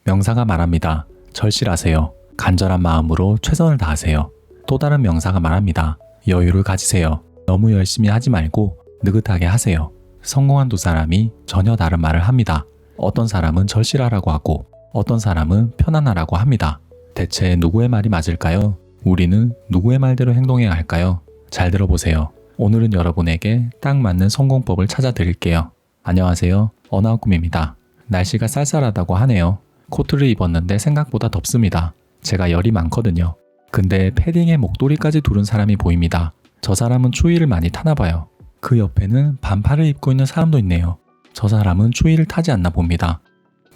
명사가 말합니다. 절실하세요. 간절한 마음으로 최선을 다하세요. 또 다른 명사가 말합니다. 여유를 가지세요. 너무 열심히 하지 말고 느긋하게 하세요. 성공한 두 사람이 전혀 다른 말을 합니다. 어떤 사람은 절실하라고 하고 어떤 사람은 편안하라고 합니다. 대체 누구의 말이 맞을까요? 우리는 누구의 말대로 행동해야 할까요? 잘 들어보세요. 오늘은 여러분에게 딱 맞는 성공법을 찾아드릴게요. 안녕하세요. 언어꿈입니다. 날씨가 쌀쌀하다고 하네요. 코트를 입었는데 생각보다 덥습니다. 제가 열이 많거든요. 근데 패딩에 목도리까지 두른 사람이 보입니다. 저 사람은 추위를 많이 타나 봐요. 그 옆에는 반팔을 입고 있는 사람도 있네요. 저 사람은 추위를 타지 않나 봅니다.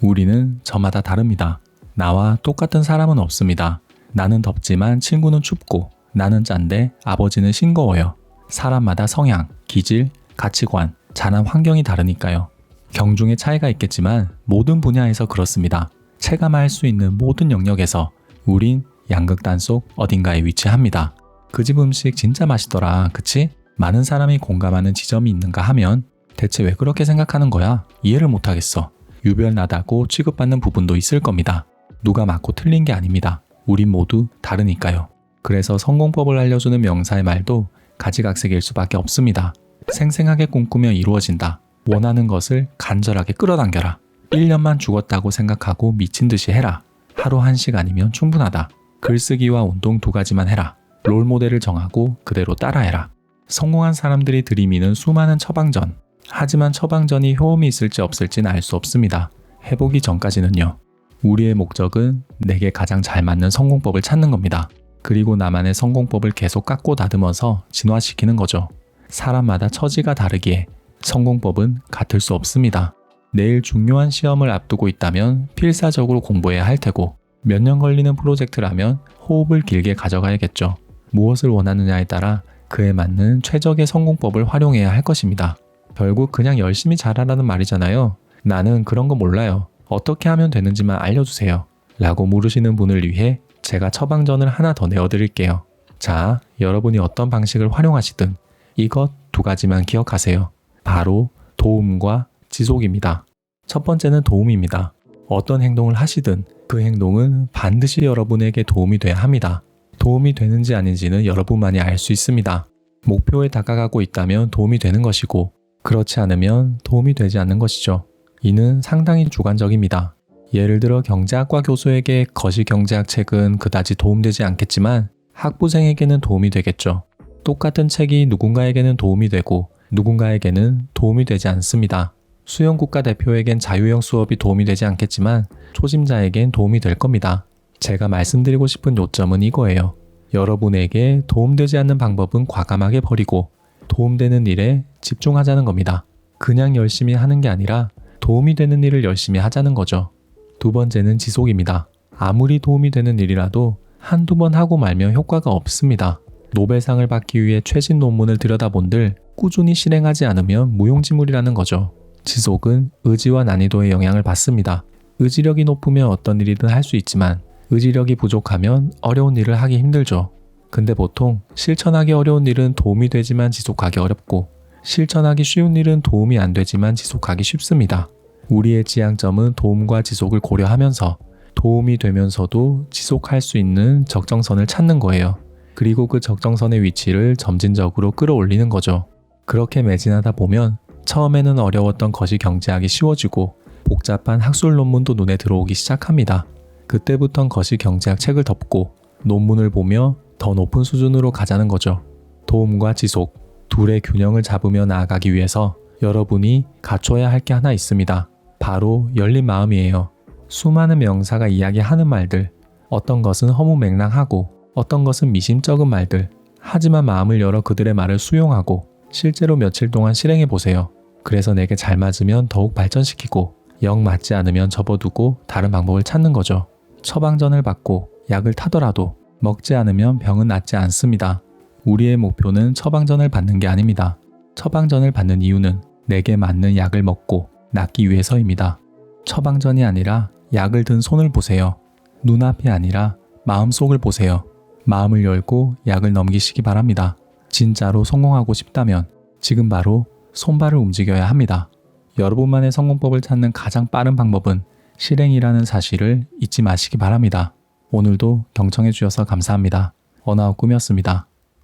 우리는 저마다 다릅니다. 나와 똑같은 사람은 없습니다. 나는 덥지만 친구는 춥고 나는 짠데 아버지는 싱거워요. 사람마다 성향, 기질, 가치관, 자란 환경이 다르니까요. 경중의 차이가 있겠지만 모든 분야에서 그렇습니다. 체감할 수 있는 모든 영역에서 우린 양극단 속 어딘가에 위치합니다. 그 집 음식 진짜 맛있더라, 그치? 많은 사람이 공감하는 지점이 있는가 하면 대체 왜 그렇게 생각하는 거야? 이해를 못하겠어. 유별나다고 취급받는 부분도 있을 겁니다. 누가 맞고 틀린 게 아닙니다. 우린 모두 다르니까요. 그래서 성공법을 알려주는 명사의 말도 가지각색일 수밖에 없습니다. 생생하게 꿈꾸며 이루어진다. 원하는 것을 간절하게 끌어당겨라. 1년만 죽었다고 생각하고 미친 듯이 해라. 하루 1시간이면 충분하다. 글쓰기와 운동 2가지만 해라. 롤모델을 정하고 그대로 따라해라. 성공한 사람들이 들이미는 수많은 처방전. 하지만 처방전이 효험이 있을지 없을지는 알 수 없습니다. 해보기 전까지는요. 우리의 목적은 내게 가장 잘 맞는 성공법을 찾는 겁니다. 그리고 나만의 성공법을 계속 깎고 다듬어서 진화시키는 거죠. 사람마다 처지가 다르기에 성공법은 같을 수 없습니다. 내일 중요한 시험을 앞두고 있다면 필사적으로 공부해야 할 테고 몇 년 걸리는 프로젝트라면 호흡을 길게 가져가야겠죠. 무엇을 원하느냐에 따라 그에 맞는 최적의 성공법을 활용해야 할 것입니다. 결국 그냥 열심히 잘하라는 말이잖아요. 나는 그런 거 몰라요. 어떻게 하면 되는지만 알려주세요. 라고 물으시는 분을 위해 제가 처방전을 하나 더 내어드릴게요. 자, 여러분이 어떤 방식을 활용하시든 이것 2가지만 기억하세요. 바로 도움과 지속입니다. 첫 번째는 도움입니다. 어떤 행동을 하시든 그 행동은 반드시 여러분에게 도움이 돼야 합니다. 도움이 되는지 아닌지는 여러분만이 알 수 있습니다. 목표에 다가가고 있다면 도움이 되는 것이고 그렇지 않으면 도움이 되지 않는 것이죠. 이는 상당히 주관적입니다. 예를 들어 경제학과 교수에게 거시경제학 책은 그다지 도움되지 않겠지만 학부생에게는 도움이 되겠죠. 똑같은 책이 누군가에게는 도움이 되고 누군가에게는 도움이 되지 않습니다. 수영국가 대표에겐 자유형 수업이 도움이 되지 않겠지만 초심자에겐 도움이 될 겁니다. 제가 말씀드리고 싶은 요점은 이거예요. 여러분에게 도움되지 않는 방법은 과감하게 버리고 도움되는 일에 집중하자는 겁니다. 그냥 열심히 하는 게 아니라 도움이 되는 일을 열심히 하자는 거죠. 2번째는 지속입니다. 아무리 도움이 되는 일이라도 한두 번 하고 말면 효과가 없습니다. 노벨상을 받기 위해 최신 논문을 들여다본들 꾸준히 실행하지 않으면 무용지물이라는 거죠. 지속은 의지와 난이도의 영향을 받습니다. 의지력이 높으면 어떤 일이든 할 수 있지만 의지력이 부족하면 어려운 일을 하기 힘들죠. 근데 보통 실천하기 어려운 일은 도움이 되지만 지속하기 어렵고 실천하기 쉬운 일은 도움이 안 되지만 지속하기 쉽습니다. 우리의 지향점은 도움과 지속을 고려하면서 도움이 되면서도 지속할 수 있는 적정선을 찾는 거예요. 그리고 그 적정선의 위치를 점진적으로 끌어올리는 거죠. 그렇게 매진하다 보면 처음에는 어려웠던 거시경제학이 쉬워지고 복잡한 학술 논문도 눈에 들어오기 시작합니다. 그때부턴 거시경제학 책을 덮고 논문을 보며 더 높은 수준으로 가자는 거죠. 도움과 지속, 둘의 균형을 잡으며 나아가기 위해서 여러분이 갖춰야 할 게 하나 있습니다. 바로 열린 마음이에요. 수많은 명사가 이야기하는 말들, 어떤 것은 허무맹랑하고 어떤 것은 미심쩍은 말들, 하지만 마음을 열어 그들의 말을 수용하고 실제로 며칠 동안 실행해 보세요. 그래서 내게 잘 맞으면 더욱 발전시키고 영 맞지 않으면 접어두고 다른 방법을 찾는 거죠. 처방전을 받고 약을 타더라도 먹지 않으면 병은 낫지 않습니다. 우리의 목표는 처방전을 받는 게 아닙니다. 처방전을 받는 이유는 내게 맞는 약을 먹고 낫기 위해서입니다. 처방전이 아니라 약을 든 손을 보세요. 눈앞이 아니라 마음속을 보세요. 마음을 열고 약을 넘기시기 바랍니다. 진짜로 성공하고 싶다면 지금 바로 손발을 움직여야 합니다. 여러분만의 성공법을 찾는 가장 빠른 방법은 실행이라는 사실을 잊지 마시기 바랍니다. 오늘도 경청해 주셔서 감사합니다. 언아웃 꿈이었습니다.